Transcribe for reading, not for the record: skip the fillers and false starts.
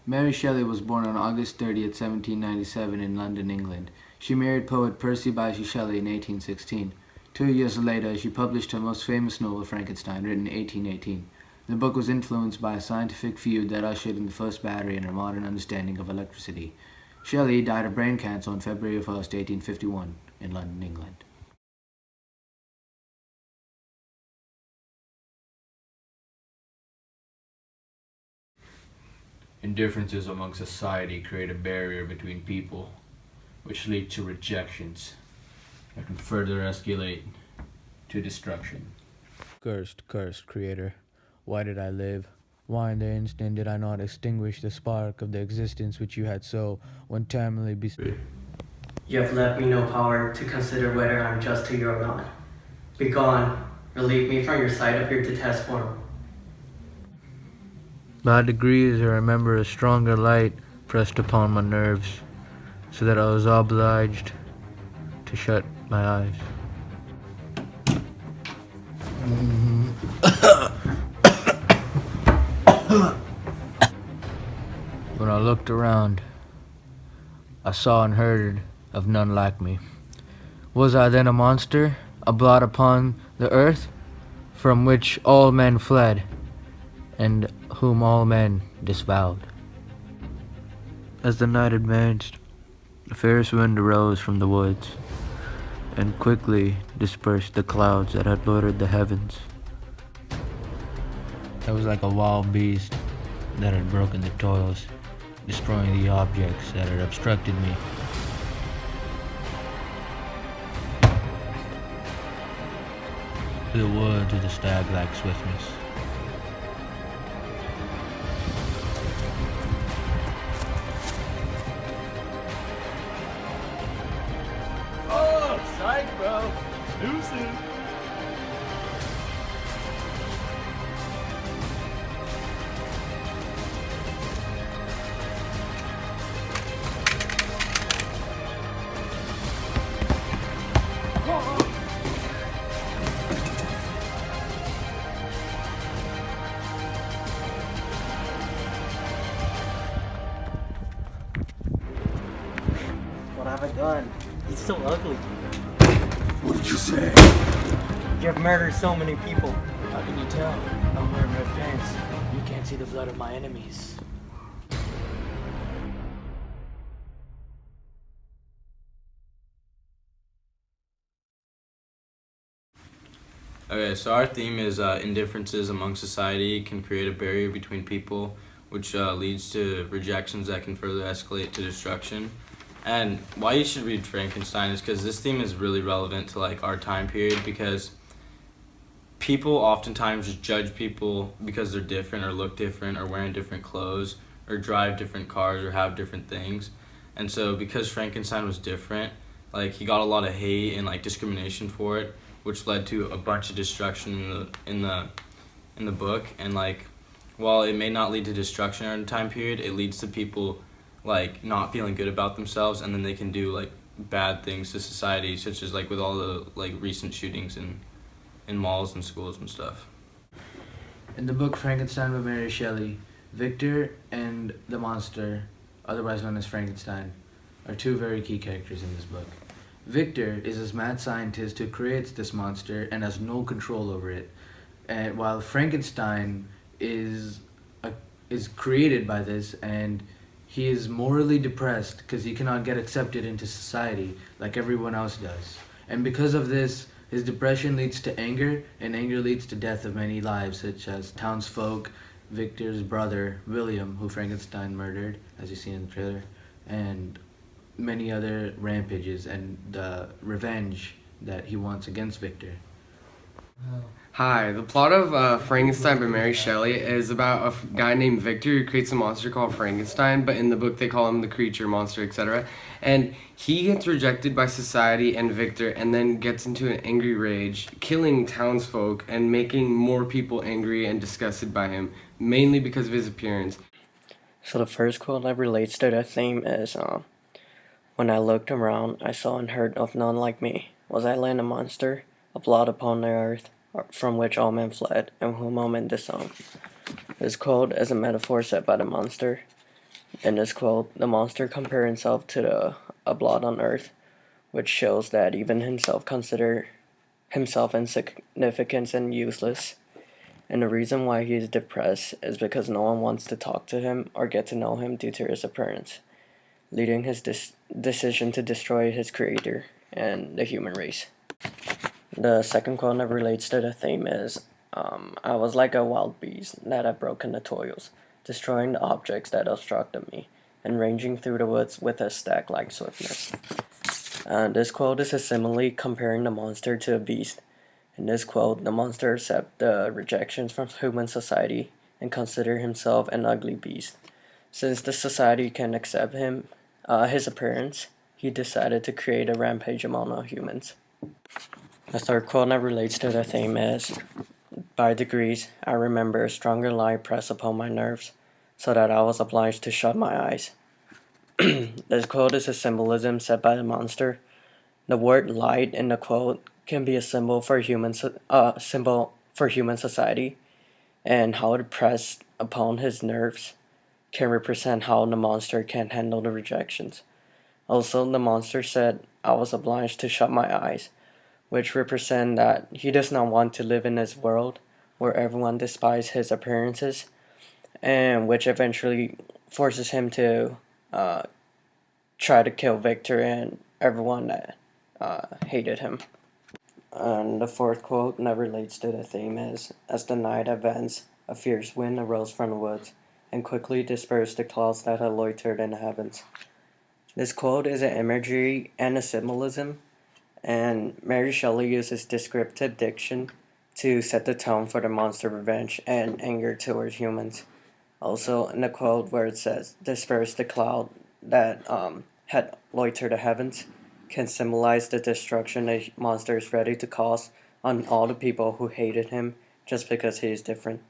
Mary Shelley was born on August 30th, 1797 in London, England. She married poet Percy Bysshe Shelley in 1816. 2 years later, she published her most famous novel, Frankenstein, written in 1818. The book was influenced by a scientific feud that ushered in the first battery in our modern understanding of electricity. Shelley died of brain cancer on February 1st, 1851, in London, England. Indifferences among society create a barrier between people, which lead to rejections that can further escalate to destruction. Cursed, cursed Creator, why did I live? Why in the instant did I not extinguish the spark of the existence which you had so untimely bestowed? You have left me no power to consider whether I am just to you or not. Begone, relieve me from your sight of your detest form. By degrees I remember a stronger light pressed upon my nerves, so that I was obliged to shut my eyes. When I looked around, I saw and heard of none like me. Was I then a monster, a blot upon the earth, from which all men fled, and whom all men disavowed? As the night advanced, a fierce wind arose from the woods, and quickly dispersed the clouds that had loaded the heavens. I was like a wild beast that had broken the toils, destroying the objects that had obstructed me. Through the woods with a stag-like swiftness. Oh, psych, bro. Snoozing. What have I done? He's so ugly. What did you say? You have murdered so many people. How can you tell? I'm wearing red pants. You can't see the blood of my enemies. Okay, so our theme is indifferences among society can create a barrier between people, which leads to rejections that can further escalate to destruction. And why you should read Frankenstein is because this theme is really relevant to like our time period, because people oftentimes just judge people because they're different or look different or wearing different clothes or drive different cars or have different things. And so because Frankenstein was different, like he got a lot of hate and like discrimination for it, which led to a bunch of destruction in the book. And like while it may not lead to destruction in a time period, it leads to people like not feeling good about themselves, and then they can do like bad things to society, such as like with all the like recent shootings in malls and schools and stuff. In the book Frankenstein by Mary Shelley, Victor and the monster, otherwise known as Frankenstein, are two very key characters in this book. Victor is this mad scientist who creates this monster and has no control over it, and while Frankenstein is created by this, and he is morally depressed because he cannot get accepted into society like everyone else does. And because of this, his depression leads to anger, and anger leads to death of many lives, such as townsfolk, Victor's brother, William, who Frankenstein murdered, as you see in the trailer, and many other rampages and the revenge that he wants against Victor. Hi, the plot of Frankenstein by Mary Shelley is about a guy named Victor who creates a monster called Frankenstein, but in the book they call him the creature, monster, etc. And he gets rejected by society and Victor, and then gets into an angry rage, killing townsfolk and making more people angry and disgusted by him, mainly because of his appearance. So the first quote that relates to that theme is, when I looked around, I saw and heard of none like me. Was I land a monster, a blot upon the earth, from which all men fled, and whom all men disowned? This quote is a metaphor set by the monster In this quote, the monster compared himself to a blot on earth, which shows that even himself consider himself insignificant and useless. And the reason why he is depressed is because no one wants to talk to him or get to know him due to his appearance, leading his decision to destroy his creator and the human race. The second quote that relates to the theme is I was like a wild beast that had broken the toils, destroying the objects that obstructed me, and ranging through the woods with a stag like swiftness. This quote is a simile comparing the monster to a beast. In this quote, the monster accepts the rejections from human society and consider himself an ugly beast. Since the society can accept his appearance, he decided to create a rampage among all humans. The third quote that relates to the theme is, by degrees, I remember a stronger light pressed upon my nerves, so that I was obliged to shut my eyes. This quote is a symbolism set by the monster. The word light in the quote can be a symbol for human society, and how it pressed upon his nerves can represent how the monster can handle the rejections. Also, the monster said, I was obliged to shut my eyes, which represent that he does not want to live in this world where everyone despises his appearances, and which eventually forces him to try to kill Victor and everyone that hated him. And the fourth quote that relates to the theme is, as the night advanced, a fierce wind arose from the woods and quickly dispersed the clouds that had loitered in the heavens. This quote is an imagery and a symbolism, and Mary Shelley uses descriptive diction to set the tone for the monster revenge and anger towards humans. Also, in the quote where it says, disperse the cloud that had loitered the heavens, can symbolize the destruction the monster is ready to cause on all the people who hated him just because he is different.